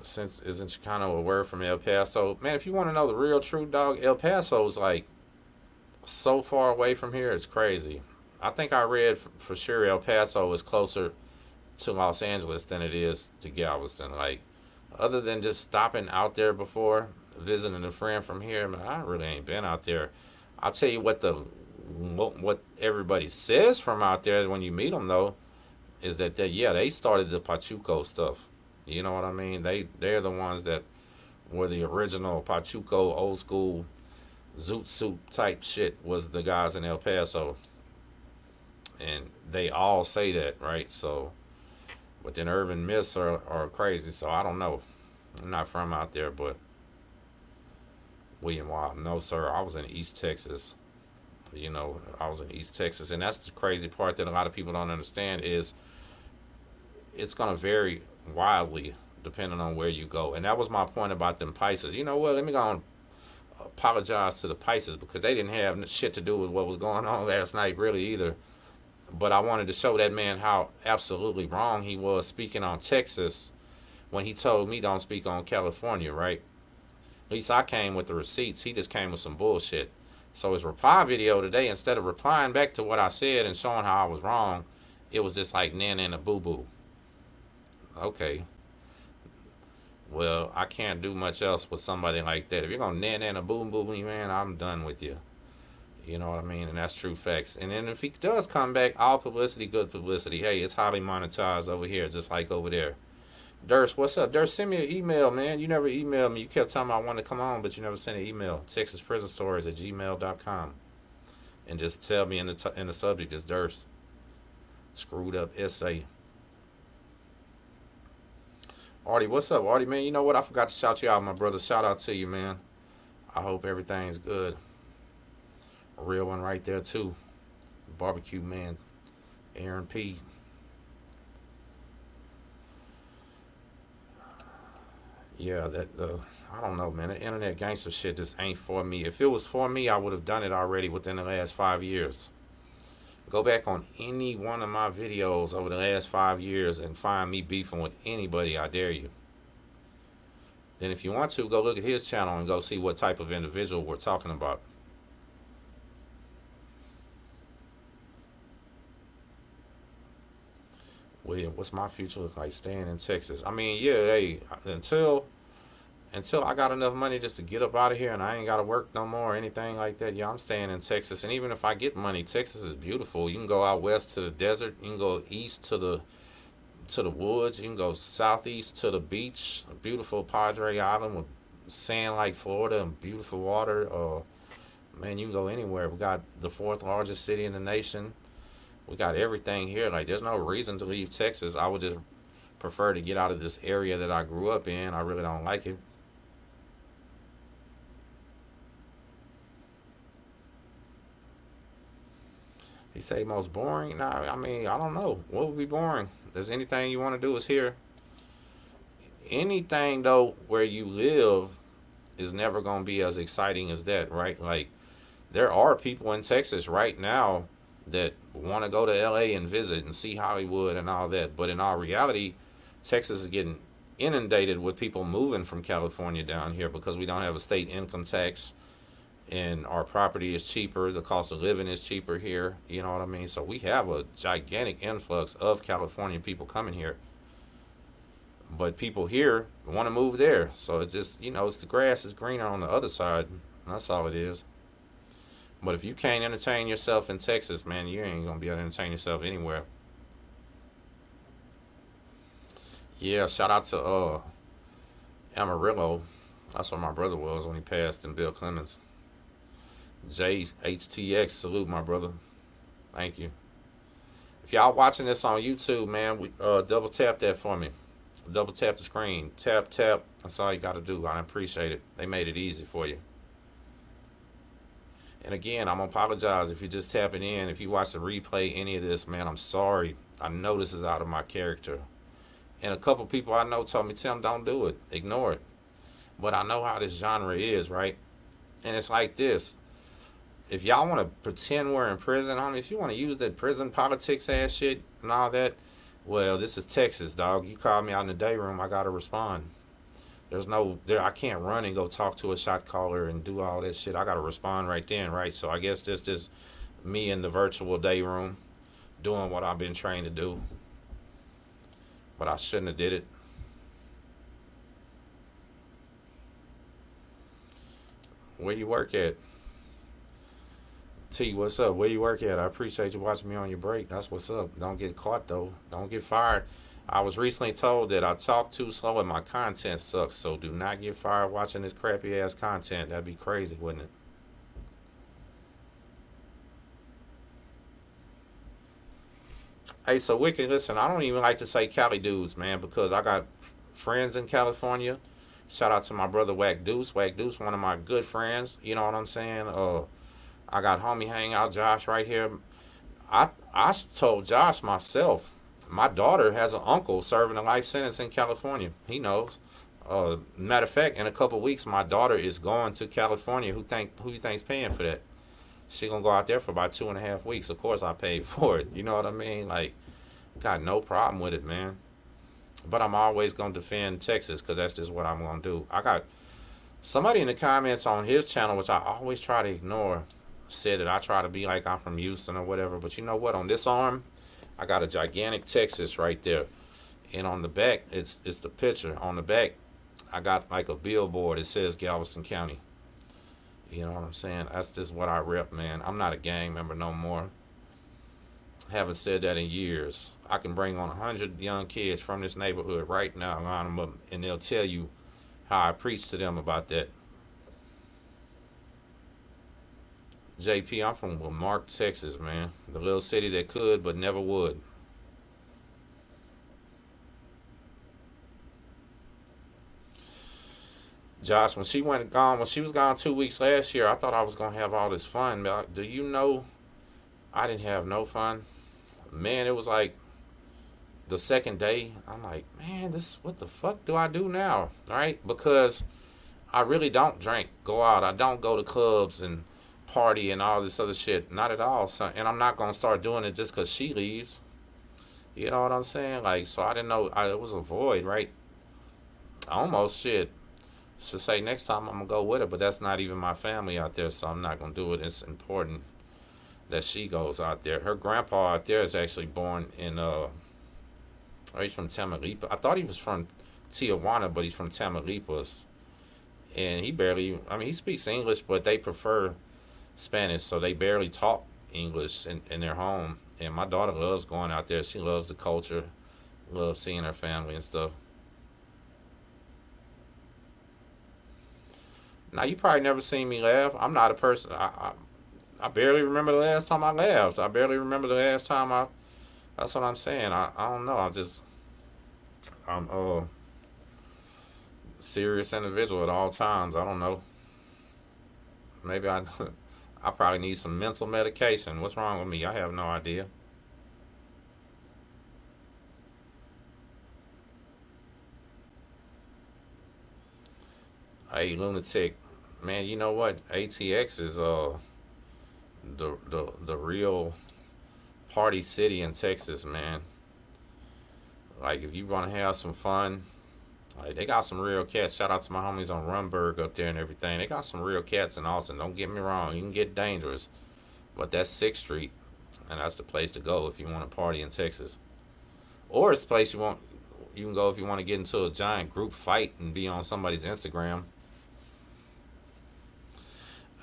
since isn't kind of a word from El Paso, man. If you want to know the real truth, dog, El Paso's like so far away from here. It's crazy. I think I read for sure El Paso is closer to Los Angeles than it is to Galveston. Like, other than just stopping out there before, visiting a friend from here, man, I really ain't been out there. I'll tell you what everybody says from out there when you meet them though is that they started the Pachuco stuff. You know what I mean? They're the ones that were the original Pachuco old school zoot suit type shit was the guys in El Paso, and they all say that, right? So, but then urban myths are crazy. So I don't know. I'm not from out there, but William Wild, no sir. I was in East Texas. I was in East Texas, and that's the crazy part that a lot of people don't understand is it's gonna vary wildly depending on where you go. And that was my point about them Pisces. You know what? Let me go and apologize to the Pisces because they didn't have shit to do with what was going on last night, really either. But I wanted to show that man how absolutely wrong he was speaking on Texas when he told me don't speak on California, right? At least I came with the receipts. He just came with some bullshit. So his reply video today, instead of replying back to what I said and showing how I was wrong, it was just like nan and a boo boo. Okay. Well, I can't do much else with somebody like that. If you're gonna nan and a boo boo me, man, I'm done with you. You know what I mean? And that's true facts. And then if he does come back, all publicity, good publicity. Hey, it's highly monetized over here, just like over there. Durst, what's up? Durst, send me an email, man. You never emailed me. You kept telling me I wanted to come on, but you never sent an email. TexasPrisonStories@gmail.com. And just tell me in the subject, it's Durst. Screwed up essay. Artie, what's up, Artie, man? You know what? I forgot to shout you out, my brother. Shout out to you, man. I hope everything's good. A real one right there, too. Barbecue man, Aaron P. Yeah, I don't know, man. The internet gangster shit just ain't for me. If it was for me, I would have done it already within the last 5 years. Go back on any one of my videos over the last 5 years and find me beefing with anybody, I dare you. Then if you want to, go look at his channel and go see what type of individual we're talking about. William, what's my future look like staying in Texas? I mean, yeah, hey, until I got enough money just to get up out of here and I ain't got to work no more or anything like that, yeah, I'm staying in Texas. And even if I get money, Texas is beautiful. You can go out west to the desert. You can go east to the woods. You can go southeast to the beach. A beautiful Padre Island with sand like Florida and beautiful water. Man, you can go anywhere. We got the fourth largest city in the nation. We got everything here. Like, there's no reason to leave Texas. I would just prefer to get out of this area that I grew up in. I really don't like it. He say most boring? Nah, I mean, I don't know. What would be boring? There's anything you want to do is here. Anything, though, where you live is never going to be as exciting as that, right? Like, there are people in Texas right now that want to go to LA and visit and see Hollywood and all that. But in all reality, Texas is getting inundated with people moving from California down here because we don't have a state income tax and our property is cheaper. The cost of living is cheaper here. You know what I mean? So we have a gigantic influx of California people coming here. But people here want to move there. So it's just, it's the grass is greener on the other side. That's all it is. But if you can't entertain yourself in Texas, man, you ain't going to be able to entertain yourself anywhere. Yeah, shout out to Amarillo. That's where my brother was when he passed in Bill Clemens. JHTX, salute my brother. Thank you. If y'all watching this on YouTube, man, double tap that for me. Double tap the screen. Tap, tap. That's all you got to do. I appreciate it. They made it easy for you. And again, I'm going to apologize if you're just tapping in. If you watch the replay, any of this, man, I'm sorry. I know this is out of my character. And a couple people I know told me, Tim, don't do it. Ignore it. But I know how this genre is, right? And it's like this. If y'all want to pretend we're in prison, homie, if you want to use that prison politics ass shit and all that, well, this is Texas, dog. You call me out in the day room, I got to respond. I can't run and go talk to a shot caller and do all that shit. I got to respond right then, right? So I guess this is me in the virtual day room doing what I've been trained to do. but I shouldn't have did it. Where you work at? T, what's up? Where you work at? I appreciate you watching me on your break. That's what's up. Don't get caught though. Don't get fired. I was recently told that I talk too slow and my content sucks. So do not get fired watching this crappy ass content. That'd be crazy, wouldn't it? Hey, so Wicked, listen, I don't even like to say Cali dudes, man, because I got friends in California. Shout out to my brother Wack Deuce. Wack Deuce, one of my good friends. You know what I'm saying? I got homie hangout Josh right here. I told Josh myself. My daughter has an uncle serving a life sentence in California. He knows. Matter of fact, in a couple of weeks, my daughter is going to California. Who you think's paying for that? She gonna go out there for about 2.5 weeks. Of course, I paid for it. You know what I mean? Like, got no problem with it, man. But I'm always gonna defend Texas because that's just what I'm gonna do. I got somebody in the comments on his channel, which I always try to ignore, said that I try to be like I'm from Houston or whatever. But you know what? On this arm, I got a gigantic Texas right there, and on the back, it's the picture. On the back, I got like a billboard. It says Galveston County. You know what I'm saying? That's just what I rep, man. I'm not a gang member no more. Haven't said that in years. I can bring on 100 young kids from this neighborhood right now, line them up, and they'll tell you how I preach to them about that. JP, I'm from Lamarck, Texas, man. The little city that could but never would. Josh, when she was gone 2 weeks last year, I thought I was gonna have all this fun. Do you know I didn't have no fun? Man, it was like the second day. I'm like, man, this what the fuck do I do now? All right, because I really don't drink, go out. I don't go to clubs and party and all this other shit. Not at all. So, and I'm not gonna start doing it just because she leaves. You know what I'm saying? Like, so I didn't know. It was a void, right? Almost shit. Should say next time I'm gonna go with her, but that's not even my family out there, so I'm not gonna do it. It's important that she goes out there. Her grandpa out there is actually born in he's from Tamaulipas. I thought he was from Tijuana, but he's from Tamaulipas, and he speaks English, but they prefer Spanish, so they barely talk English in their home. And my daughter loves going out there. She loves the culture, loves seeing her family and stuff. Now you probably never seen me laugh. I'm not a person. I barely remember the last time I laughed. I barely remember the last time I. That's what I'm saying. I don't know. I'm a serious individual at all times. I don't know. Maybe I I probably need some mental medication. What's wrong with me? I have no idea. Hey, lunatic, man. You know what? ATX is the real party city in Texas, man. Like if you want to have some fun, like they got some real cats. Shout out to my homies on Runberg up there and everything. They got some real cats in Austin. Don't get me wrong, you can get dangerous, but that's Sixth Street, and that's the place to go if you want to party in Texas. Or it's the place you can go if you want to get into a giant group fight and be on somebody's Instagram.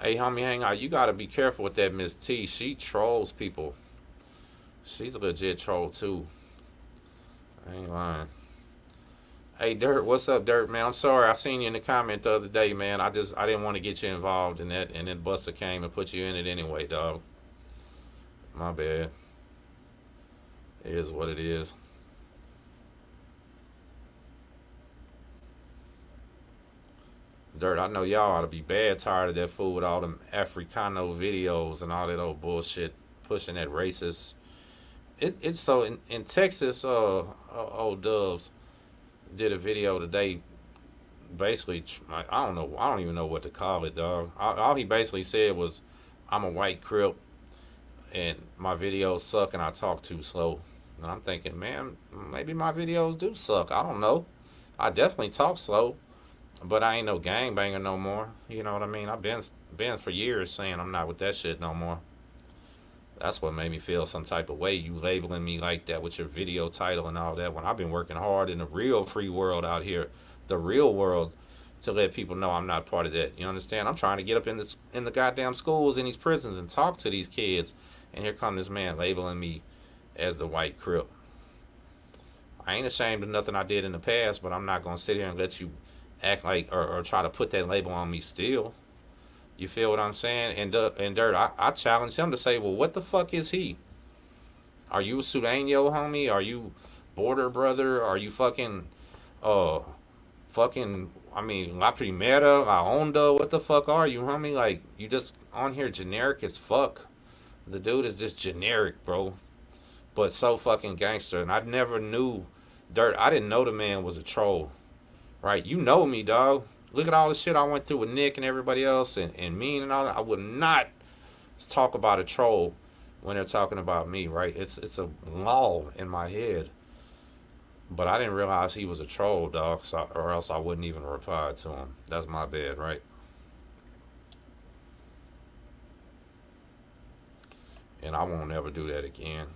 Hey, homie, hang out. You gotta be careful with that Miss T. She trolls people. She's a legit troll too. I ain't lying. Hey, Dirt, what's up, Dirt, man? I'm sorry. I seen you in the comment the other day, man. I didn't want to get you involved in that, and then Buster came and put you in it anyway, dog. My bad. It is what it is. Dirt, I know y'all ought to be bad tired of that fool with all them Africano videos and all that old bullshit pushing that racist. It's so in Texas. Old Dubs did a video today. Basically, I don't know. I don't even know what to call it, dog. All he basically said was, "I'm a white crip and my videos suck and I talk too slow." And I'm thinking, man, maybe my videos do suck. I don't know. I definitely talk slow, but I ain't no gangbanger no more. You know what I mean? I've been for years saying I'm not with that shit no more. That's what made me feel some type of way. You labeling me like that with your video title and all that when I've been working hard in the real free world out here, the real world, to let people know I'm not part of that. You understand? I'm trying to get up in the goddamn schools in these prisons and talk to these kids, and here come this man labeling me as the white Crip. I ain't ashamed of nothing I did in the past, but I'm not gonna sit here and let you act like or try to put that label on me still. You feel what I'm saying? And Dirt, I challenge him to say, well, what the fuck is he? Are you a Sudaño, homie? Are you border brother? Are you uh, I mean, La Primera, La Onda? What the fuck are you, homie? Like, you just on here generic as fuck. The dude is just generic, bro. But so fucking gangster. And I never knew, Dirt, I didn't know the man was a troll. Right? You know me, dog. Look at all the shit I went through with Nick and everybody else and Mean and all that. I would not talk about a troll when they're talking about me, right? It's a law in my head. But I didn't realize he was a troll, dog, or else I wouldn't even reply to him. That's my bad, right? And I won't ever do that again.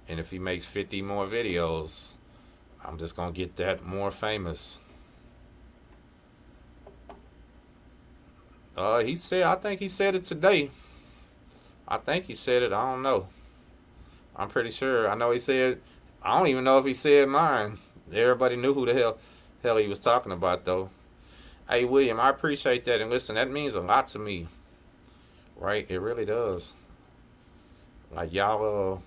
And if he makes 50 more videos, I'm just gonna get that more famous. He said, I think he said it today. I think he said it. I don't know. I'm pretty sure. I know he said. I don't even know if he said mine. Everybody knew who the hell he was talking about though. Hey William, I appreciate that, and listen, that means a lot to me, right? It really does. Like y'all,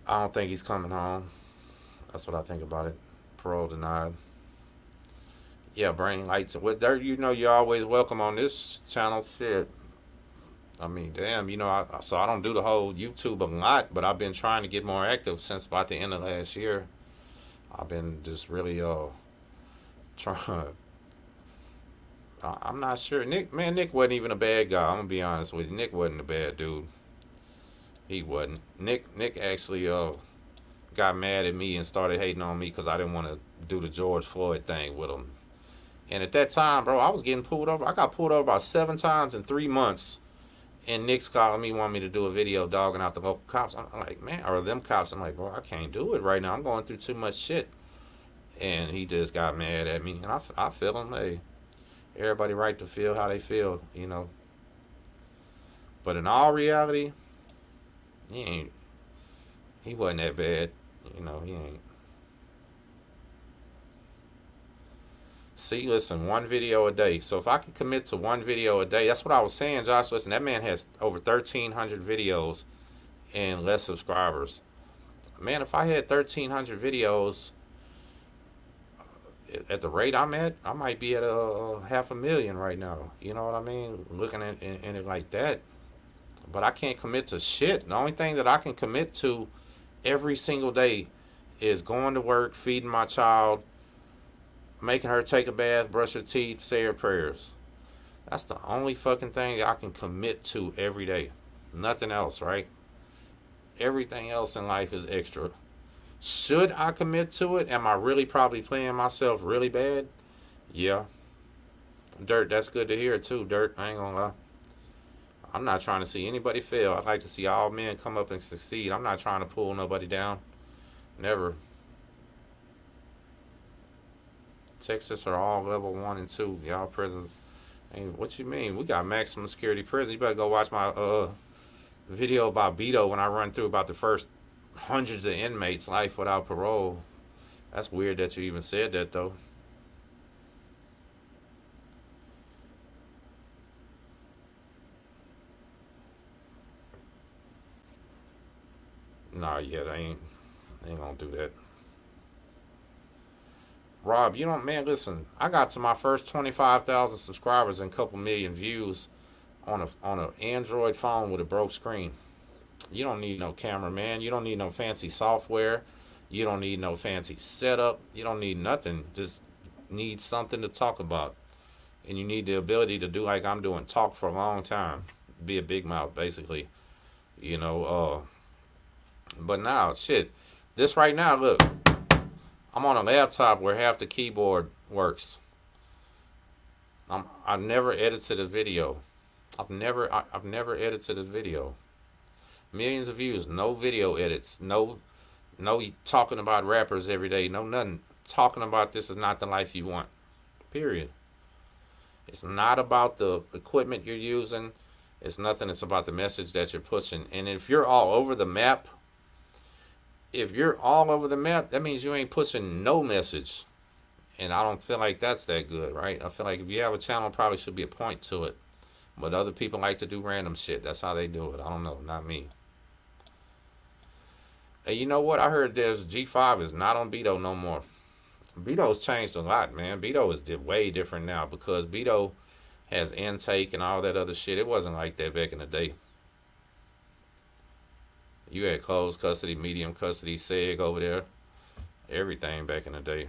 I don't think he's coming home. That's what I think about it. Parole denied. Yeah, brain lights. With Dirt, you know you're always welcome on this channel. Shit. I mean, damn, so I don't do the whole YouTube a lot, but I've been trying to get more active since about the end of last year. I've been just really trying. I'm not sure. Nick wasn't even a bad guy. I'm gonna be honest with you. Nick wasn't a bad dude. He wasn't. Nick actually got mad at me and started hating on me because I didn't want to do the George Floyd thing with him. And at that time, bro, I was getting pulled over. I got pulled over about 7 times in 3 months. And Nick's calling me, wanting me to do a video dogging out the local cops. I'm like, man, or them cops. I'm like, bro, I can't do it right now. I'm going through too much shit. And he just got mad at me. And I feel him. Hey, everybody right to feel how they feel. But in all reality, he wasn't that bad. He ain't. See, listen, one video a day. So if I could commit to one video a day, that's what I was saying, Josh. Listen, that man has over 1,300 videos and less subscribers. Man, if I had 1,300 videos at the rate I'm at, I might be at 500,000 right now. You know what I mean? Looking at it like that. But I can't commit to shit. The only thing that I can commit to every single day is going to work, feeding my child, making her take a bath, brush her teeth, say her prayers. That's the only fucking thing I can commit to every day. Nothing else, right? Everything else in life is extra. Should I commit to it? Am I really probably playing myself really bad? Yeah. Dirt, that's good to hear too, Dirt. I ain't gonna lie. I'm not trying to see anybody fail. I'd like to see all men come up and succeed. I'm not trying to pull nobody down. Never. Texas are all level 1 and 2. Y'all prisons. Hey, what you mean? We got maximum security prison. You better go watch my video about Beto when I run through about the first hundreds of inmates' life without parole. That's weird that you even said that though. Nah, yeah, they ain't gonna do that. Rob, man, listen, I got to my first 25,000 subscribers and a couple million views on a Android phone with a broke screen. You don't need no camera, man. You don't need no fancy software. You don't need no fancy setup. You don't need nothing. Just need something to talk about. And you need the ability to do like I'm doing, talk for a long time. Be a big mouth, basically. You know, but now, shit. This right now, look. I'm on a laptop where half the keyboard works. I never edited a video. I've never edited a video. Millions of views, no video edits, no talking about rappers every day, no nothing. Talking about this is not the life you want. Period. It's not about the equipment you're using. It's nothing. It's about the message that you're pushing. And if you're all over the map, that means you ain't pushing no message. And I don't feel like that's that good, right? I feel like if you have a channel, probably should be a point to it. But other people like to do random shit. That's how they do it. I don't know. Not me. Hey, you know what? I heard there's G5 is not on Beto no more. Beto's changed a lot, man. Beto is way different now because Beto has intake and all that other shit. It wasn't like that back in the day. You had closed custody, medium custody, SEG over there. Everything back in the day.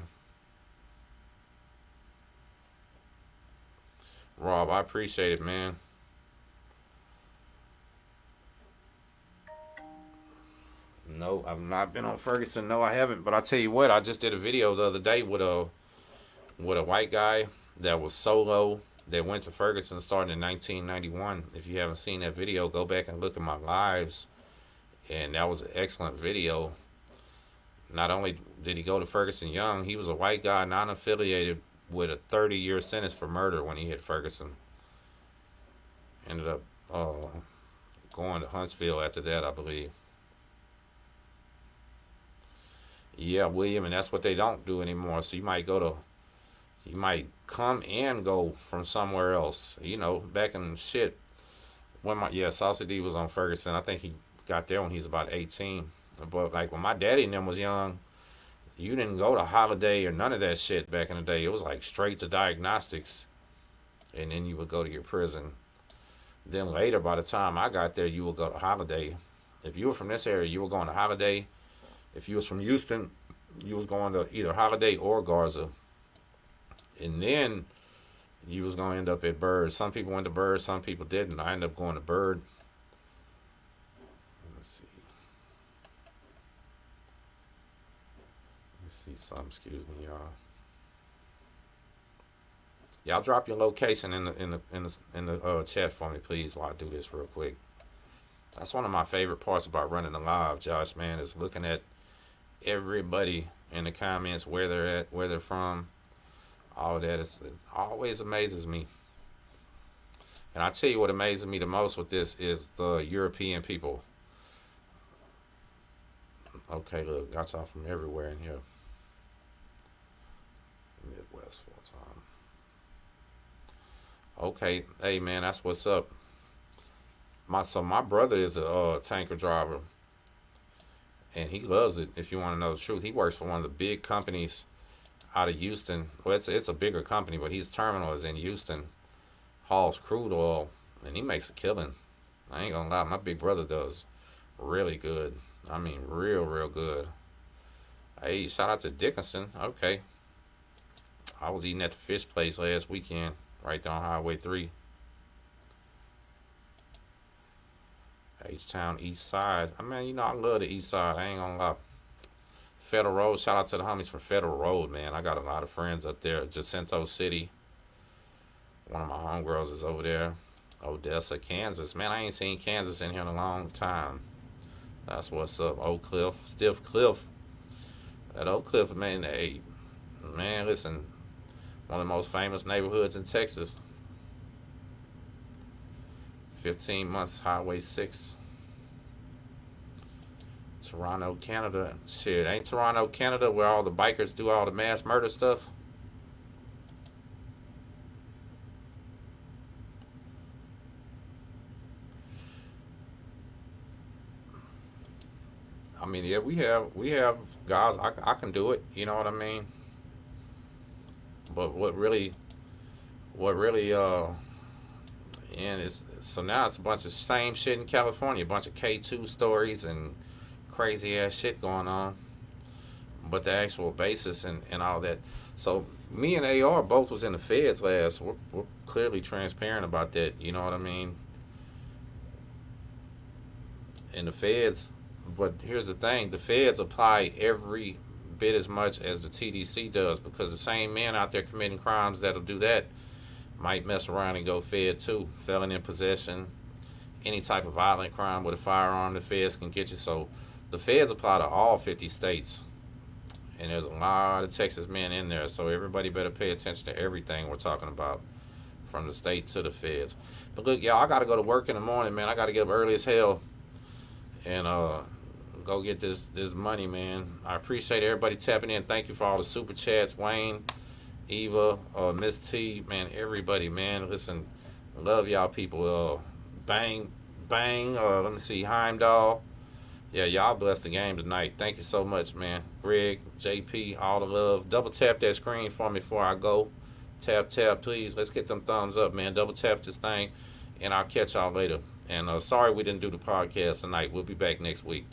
Rob, I appreciate it, man. No, I've not been on Ferguson. No, I haven't. But I tell you what, I just did a video the other day with a white guy that was solo that went to Ferguson starting in 1991. If you haven't seen that video, go back and look at my lives. And that was an excellent video. Not only did he go to Ferguson young, he was a white guy, non-affiliated, with a 30-year sentence for murder when he hit Ferguson. Ended up going to Huntsville after that, I believe. Yeah, William, and that's what they don't do anymore. So you might come and go from somewhere else. You know, back in shit. Saucy D was on Ferguson. I think he got there when he was about 18. But like when my daddy and them was young, you didn't go to Holiday or none of that shit back in the day. It was like straight to diagnostics, and then you would go to your prison. Then later, by the time I got there, you would go to Holiday. If you were from this area, you were going to Holiday. If you was from Houston, you was going to either Holiday or Garza. And then you was going to end up at Byrd. Some people went to Byrd, some people didn't. I ended up going to Byrd. Let's see something. Excuse me, y'all. Y'all drop your location in the chat for me, please, while I do this real quick. That's one of my favorite parts about running the live, Josh, man, is looking at everybody in the comments, where they're at, where they're from. All that it always amazes me. And I tell you what amazes me the most with this is the European people. Okay, look, got y'all from everywhere in here. Midwest full time. Okay, hey man, that's what's up. My brother is a tanker driver, and he loves it. If you want to know the truth, he works for one of the big companies out of Houston. Well, it's a bigger company, but his terminal is in Houston. Hauls crude oil, and he makes a killing. I ain't gonna lie, my big brother does really good. I mean, real good. Hey, shout out to Dickinson. Okay, I was eating at the fish place last weekend, right there on Highway 3. H-Town East Side. I mean, you know, I love the East Side. I ain't gonna lie. Federal Road. Shout out to the homies from Federal Road, man. I got a lot of friends up there. Jacinto City. One of my homegirls is over there. Odessa, Kansas. Man, I ain't seen Kansas in here in a long time. That's what's up. Oak Cliff. Stiff Cliff. That Oak Cliff, man, hey, man, listen. One of the most famous neighborhoods in Texas. 15 months, Highway 6. Toronto, Canada. Shit, ain't Toronto, Canada where all the bikers do all the mass murder stuff? I mean, yeah, we have guys. I can do it. You know what I mean? But and it's so now it's a bunch of same shit in California, a bunch of K2 stories and crazy ass shit going on. But the actual basis and all that. So me and AR both was in the feds last. We're clearly transparent about that. You know what I mean? In the feds, but here's the thing: the feds apply every bit as much as the TDC does, because the same men out there committing crimes that'll do that Might mess around and go fed too. Felon in possession, any type of violent crime with a firearm, the feds can get you. So the feds apply to all 50 states. And there's a lot of Texas men in there. So everybody better pay attention to everything we're talking about, from the state to the feds. But look, y'all, I got to go to work in the morning, man. I got to get up early as hell and go get this money, man. I appreciate everybody tapping in. Thank you for all the super chats, Wayne, Eva, Miss T, man, everybody, man. Listen, love y'all people. Bang, bang. Let me see, Heimdall. Yeah, y'all blessed the game tonight. Thank you so much, man. Greg, JP, all the love. Double tap that screen for me before I go. Tap, tap, please. Let's get them thumbs up, man. Double tap this thing, and I'll catch y'all later. And sorry we didn't do the podcast tonight. We'll be back next week.